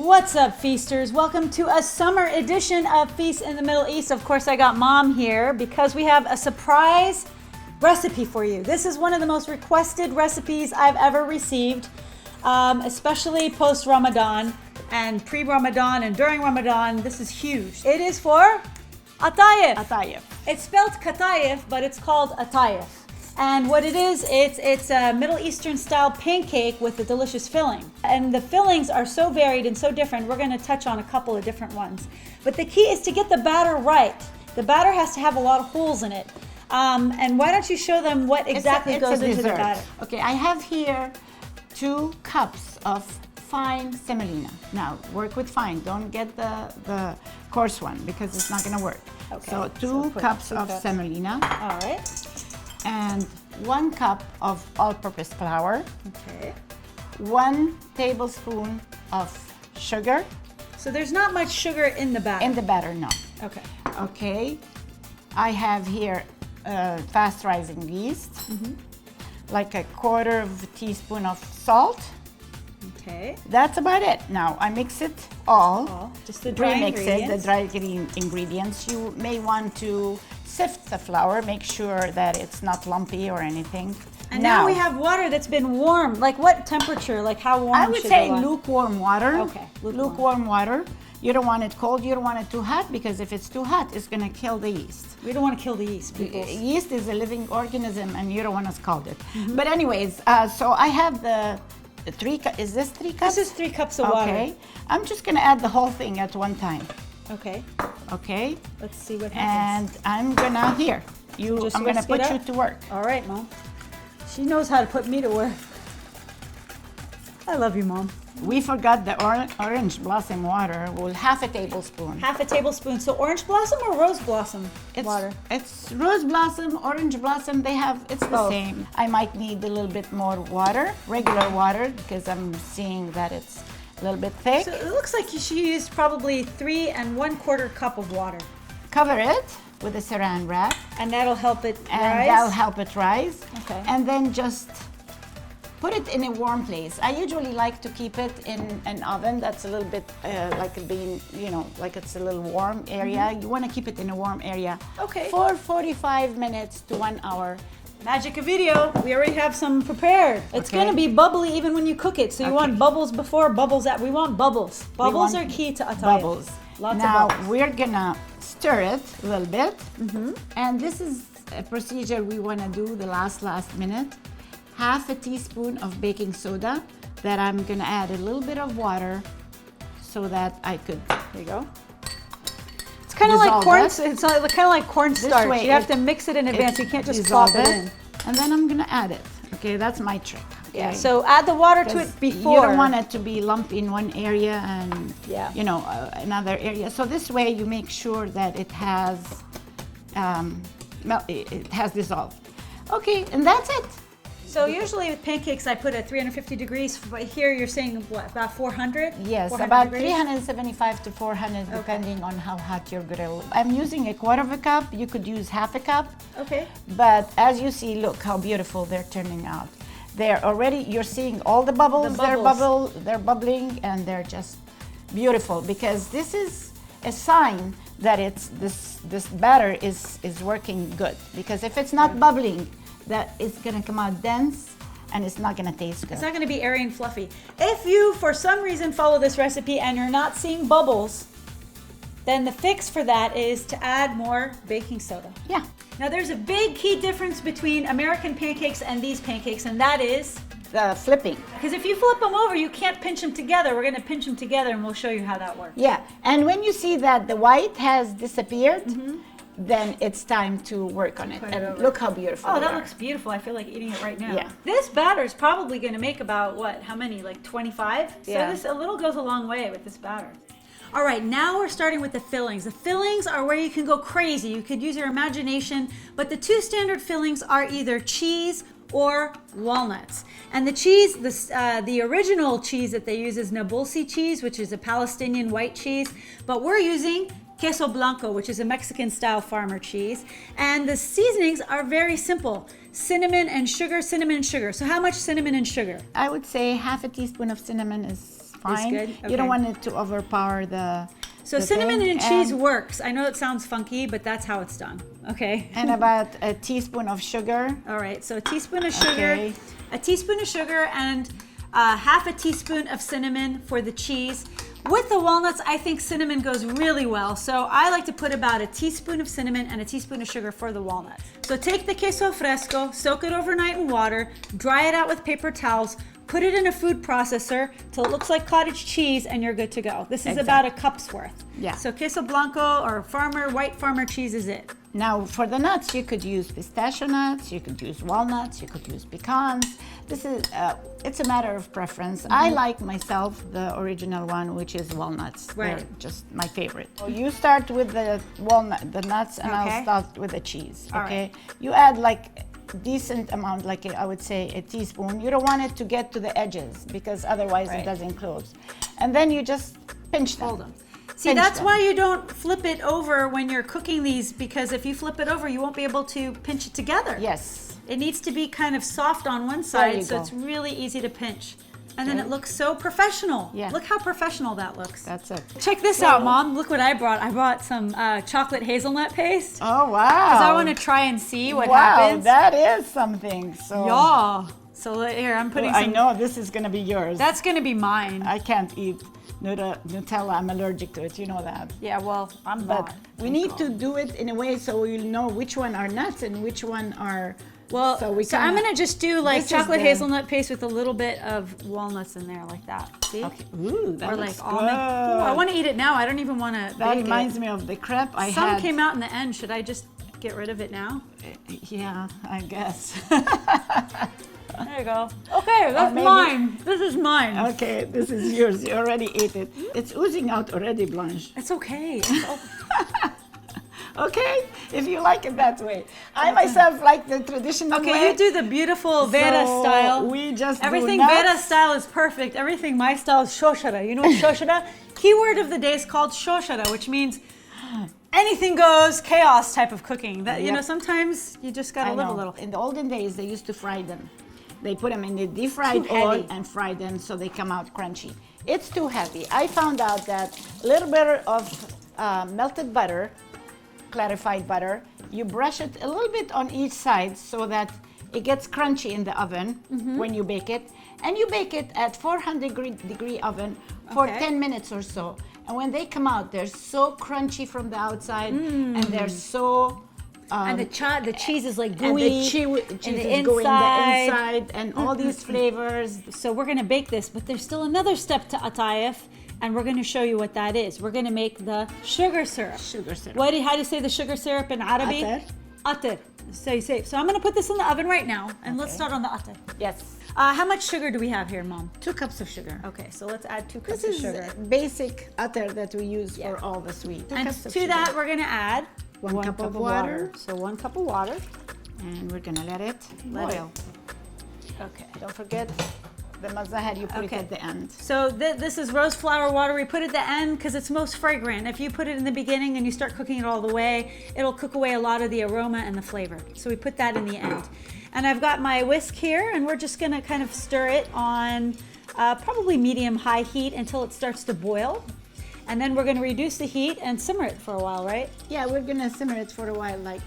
What's up, feasters? Welcome to a summer edition of Feast in the Middle East. Of course, I got Mom here because we have a surprise recipe for you. This is one of the most requested recipes I've ever received, especially post-Ramadan and pre-Ramadan and during Ramadan. This is huge. It is for Atayef. Atayef. It's spelled Katayef, but it's called Atayef. And what it is, it's a Middle Eastern style pancake with a delicious filling. And the fillings are so varied and so different. We're going to touch on a couple of different ones. But the key is to get the batter right. The batter has to have a lot of holes in it. And why don't you show them what exactly goes into the batter? Okay, I have here 2 cups of fine semolina. Now, work with fine. Don't get the coarse one because it's not going to work. Okay. So 2 cups of semolina. All right. And 1 cup of all-purpose flour. Okay. 1 tablespoon of sugar. So there's not much sugar in the batter? In the batter, no. Okay. Okay. I have here fast-rising yeast. Like a 1/4 teaspoon of salt. Okay. That's about it. Now I mix it all. Just the dry ingredients. The dry ingredients. You may want to sift the flour, make sure that it's not lumpy or anything. And now we have water that's been warm. Like what temperature? Like how warm? I would say lukewarm water. Okay. Lukewarm water. You don't want it cold. You don't want it too hot because if it's too hot, it's going to kill the yeast. We don't want to kill the yeast, people. Yeast is a living organism, and you don't want to scald it. But anyways, so I have the 3 cups. Is this 3 cups? This is 3 cups of water. Okay. I'm just going to add the whole thing at one time. Okay. Okay. Let's see what happens. And I'm gonna I'm gonna put you to work. All right, Mom. She knows how to put me to work. I love you, Mom. We forgot the orange blossom water. Well, 1/2 tablespoon. 1/2 tablespoon. So orange blossom or rose blossom water? It's rose blossom, orange blossom. It's the same. I might need a little bit more water, regular water, because I'm seeing that it's a little bit thick. So it looks like she used probably 3 1/4 cup of water. Cover it with a saran wrap. And that'll help it rise? And that'll help it rise. Okay. And then just put it in a warm place. I usually like to keep it in an oven that's a little bit like being, like it's a little warm area. You want to keep it in a warm area. Okay. For 45 minutes to 1 hour. Magic of video, we already have some prepared. It's going to be bubbly even when you cook it. So you want bubbles before, bubbles after. We want bubbles. Bubbles are key to Atayef. Bubbles. Lots now, of bubbles. we're going to stir it a little bit. And this is a procedure we want to do the last minute. 1/2 teaspoon of baking soda that I'm going to add a little bit of water so that I could, there you go. It's kind of like corn. It's kind of like cornstarch. You have to mix it in advance. You can't just plop it in. And then I'm gonna add it. Okay, that's my trick. Okay? Yeah. So add the water to it before. You don't want it to be lumpy in one area and another area. So this way you make sure that it has dissolved. Okay, and that's it. So usually with pancakes, I put at 350 degrees. But here you're saying what, about 400? Yes, 400 about degrees? 375 to 400, depending on how hot your grill. I'm using a 1/4 cup. You could use 1/2 cup. Okay. But as you see, look how beautiful they're turning out. They're already, you're seeing all the bubbles. They're bubbling, and they're just beautiful because this is a sign that this batter is working good. Because if it's not bubbling, that it's gonna come out dense and it's not gonna taste good. It's not gonna be airy and fluffy. If you, for some reason, follow this recipe and you're not seeing bubbles, then the fix for that is to add more baking soda. Yeah. Now there's a big key difference between American pancakes and these pancakes, and that is the flipping. Because if you flip them over, you can't pinch them together. We're gonna pinch them together and we'll show you how that works. Yeah, and when you see that the white has disappeared, then it's time to work on it. And look how beautiful. Oh, that looks beautiful. I feel like eating it right now. Yeah. This batter is probably going to make about what? How many? Like 25? Yeah. So this a little goes a long way with this batter. All right, now we're starting with the fillings. The fillings are where you can go crazy. You could use your imagination, but the 2 standard fillings are either cheese or walnuts. And the cheese, the original cheese that they use is Nabulsi cheese, which is a Palestinian white cheese, but we're using queso blanco, which is a Mexican-style farmer cheese. And the seasonings are very simple. Cinnamon and sugar, cinnamon and sugar. So how much cinnamon and sugar? I would say 1/2 teaspoon of cinnamon is fine. good? You don't Okay. want it to overpower the. So the cinnamon thing. and cheese works. I know it sounds funky, but that's how it's done. Okay. And about a teaspoon of sugar. All right. So a teaspoon of sugar, Okay. a teaspoon of sugar, and half a teaspoon of cinnamon for the cheese. With the walnuts, I think cinnamon goes really well. So I like to put about a teaspoon of cinnamon and a teaspoon of sugar for the walnuts. So take the queso fresco, soak it overnight in water, dry it out with paper towels, put it in a food processor till it looks like cottage cheese, and you're good to go. This is about a cup's worth. Yeah. So queso blanco or white farmer cheese is it. Now, for the nuts, you could use pistachio nuts, you could use walnuts, you could use pecans. This is, it's a matter of preference. I like myself the original one, which is walnuts. Right. They're just my favorite. So you start with the nuts, and Okay. I'll start with the cheese. All Okay. right. You add like decent amount, like I would say a teaspoon. You don't want it to get to the edges because otherwise Right. it doesn't close. And then you just pinch them. Hold on. See, Pinch that's them. why you don't flip it over when you're cooking these, because if you flip it over, you won't be able to pinch it together. Yes. It needs to be kind of soft on one side, you so go. it's really easy to pinch. And then Okay. it looks so professional. Yeah. Look how professional that looks. That's it. Check this out, Mom. Look what I brought. I brought some chocolate hazelnut paste. Oh, wow. Because I want to try and see what wow, happens. that is something. So Yeah. So here, I'm putting I some. know this is gonna be yours. That's going to be mine. I can't eat Nutella. I'm allergic to it. You know that. Yeah, well, I'm But not. we need to do it in a way so we'll know which one are nuts and which one are. Well, so I'm gonna just do like this is chocolate the- hazelnut paste with a little bit of walnuts in there, like that. See? Okay. Ooh, that Or looks like almond. Ooh, I good. want to eat it now. I don't even want to. That reminds me of the crepe I Some had. came out in the end. Should I just get rid of it now? Yeah, I guess. There you go. Okay, that's maybe- mine. This is mine. Okay, this is yours. You already ate it. It's oozing out already, Blanche. It's okay. Okay, if you like it that way. I myself like the traditional way. Okay, you do the beautiful Vera So style. we just do Everything nuts. Vera style is perfect. Everything my style is shoshara. You know what shoshara? Keyword of the day is called shoshara, which means anything goes, chaos type of cooking. That you Yep. know, sometimes you just gotta I live a know. little. In the olden days, they used to fry them. They put them in the deep fried Too oil heavy. and fry them so they come out crunchy. It's too heavy. I found out that a little bit of melted butter, clarified butter, you brush it a little bit on each side so that it gets crunchy in the oven when you bake it. And you bake it at 400-degree oven for Okay. 10 minutes or so. And when they come out, they're so crunchy from the outside and they're so And the cheese is like and gooey. the cheese the is going the inside. inside and all these flavors. So we're gonna bake this, but there's still another step to Atayef, and we're gonna show you what that is. We're gonna make the sugar syrup. Sugar syrup. How do you say the sugar syrup in Arabic? Atar. Atar. So I'm gonna put this in the oven right now, and let's start on the atar. Yes. How much sugar do we have here, Mom? 2 cups of sugar. Okay, so let's add 2 cups This of is sugar. basic atar that we use for all the sweet. 2 And cups of to sugar. that, we're gonna add 1 cup of water. So 1 cup of water. And we're gonna let it Let boil. Okay. Don't forget the mazahar you put Okay. it at the end. So this is rose flower water. We put it at the end because it's most fragrant. If you put it in the beginning and you start cooking it all the way, it'll cook away a lot of the aroma and the flavor. So we put that in the end. And I've got my whisk here, and we're just gonna kind of stir it on probably medium-high heat until it starts to boil. And then we're gonna reduce the heat and simmer it for a while, right? Yeah, we're gonna simmer it for a while, like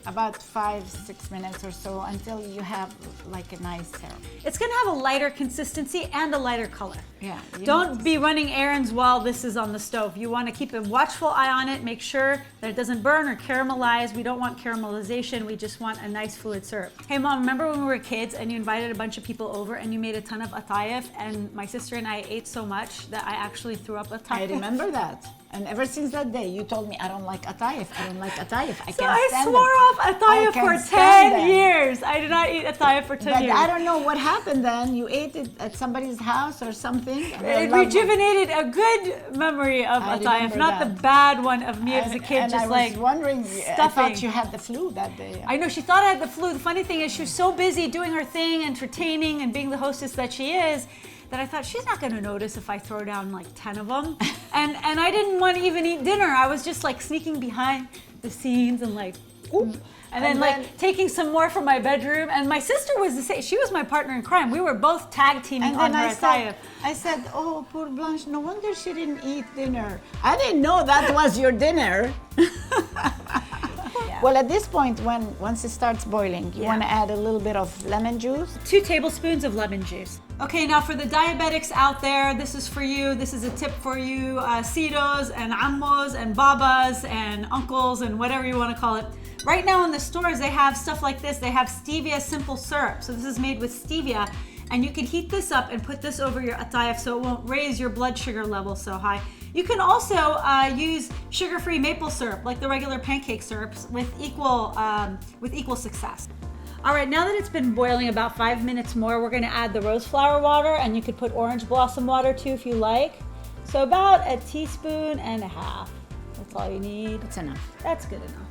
about 5-6 minutes or so until you have like a nice syrup. It's gonna have a lighter consistency and a lighter color. Yeah. you Don't need be running errands while this is on the stove. You want to keep a watchful eye on it. Make sure that it doesn't burn or caramelize. We don't want caramelization. We just want a nice fluid syrup. Hey, Mom, remember when we were kids and you invited a bunch of people over and you made a ton of atayef, and my sister and I ate so much that I actually threw up atayef? I remember that. And ever since that day, you told me, I don't like Atayef. I don't like Atayef. I So can't I stand swore them. off atayef I for can't stand 10 them. years. I did not eat atayef for 10 But years. I don't know what happened then. You ate it at somebody's house or something. And I It love rejuvenated a good memory of I atayef, remember not the that. bad one of me as a And- kid, and just I was like wondering, I stuffing. thought you had the flu that day. I know she thought I had the flu. The funny thing is, she was so busy doing her thing, entertaining, and being the hostess that she is, that I thought she's not going to notice if I throw down like 10 of them. and I didn't want to even eat dinner. I was just like sneaking behind the scenes and like And then like taking some more from my bedroom. And my sister was the same. She was my partner in crime. We were both tag teaming on her Atayef. I said, oh, poor Blanche, no wonder she didn't eat dinner. I didn't know that was your dinner. Well, at this point, once it starts boiling, you want to add a little bit of lemon juice. 2 tablespoons of lemon juice. Okay, now for the diabetics out there, this is for you. This is a tip for you, Sitos and Ammos and Babas and uncles and whatever you want to call it. Right now in the stores, they have stuff like this. They have stevia simple syrup. So this is made with stevia. And you can heat this up and put this over your Atayef so it won't raise your blood sugar level so high. You can also use sugar-free maple syrup, like the regular pancake syrups, with equal success. All right, now that it's been boiling about 5 minutes more, we're gonna add the rose flower water, and you could put orange blossom water too if you like. So about 1.5 teaspoons. That's all you need. That's enough. That's good enough.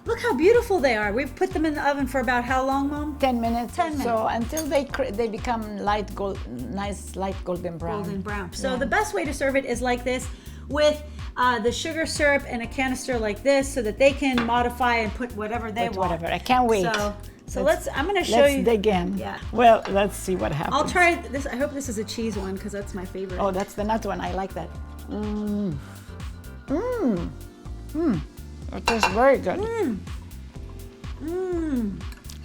Look how beautiful they are. We've put them in the oven for about how long, Mom? 10 minutes. 10 minutes. So until they become nice light golden brown. Golden brown. So the best way to serve it is like this, with the sugar syrup in a canister like this, so that they can modify and put whatever they want. Whatever. I can't wait. So I'm going to show you. Let's dig in. Yeah. Well, let's see what happens. I'll try this. I hope this is a cheese one because that's my favorite. Oh, that's the nut one. I like that. It tastes very good.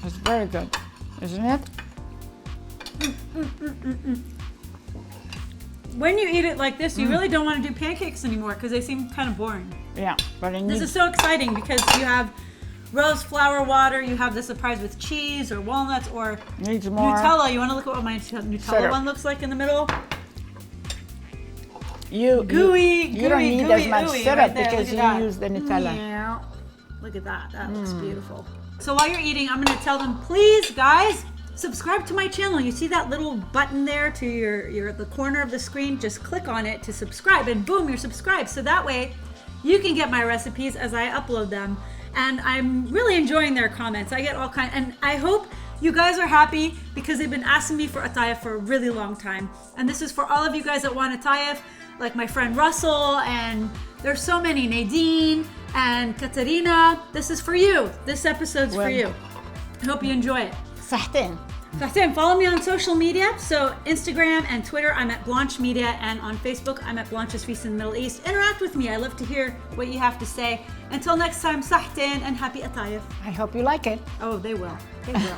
It's very good, isn't it? When you eat it like this, you really don't want to do pancakes anymore because they seem kind of boring. Yeah, but this is so exciting because you have rose flower water, you have the surprise with cheese or walnuts or needs more Nutella. You want to look at what my Nutella one looks like in the middle? You don't need as much syrup right because you use the Nutella. Yeah. Look at that. That looks beautiful. So while you're eating, I'm going to tell them, please, guys, subscribe to my channel. You see that little button there to the corner of the screen? Just click on it to subscribe, and boom, you're subscribed. So that way, you can get my recipes as I upload them. And I'm really enjoying their comments. I get all kinds, and I hope you guys are happy because they've been asking me for Atayef for a really long time. And this is for all of you guys that want Atayef, like my friend Russell, and there's so many, Nadine and Katarina. This is for you. This episode's for you. I hope you enjoy it. صحتين. Follow me on social media. So Instagram and Twitter, I'm at Blanche Media, and on Facebook, I'm at Blanche's Feast in the Middle East. Interact with me. I love to hear what you have to say. Until next time, صحتين and happy Atayef. I hope you like it. Oh, they will. They will.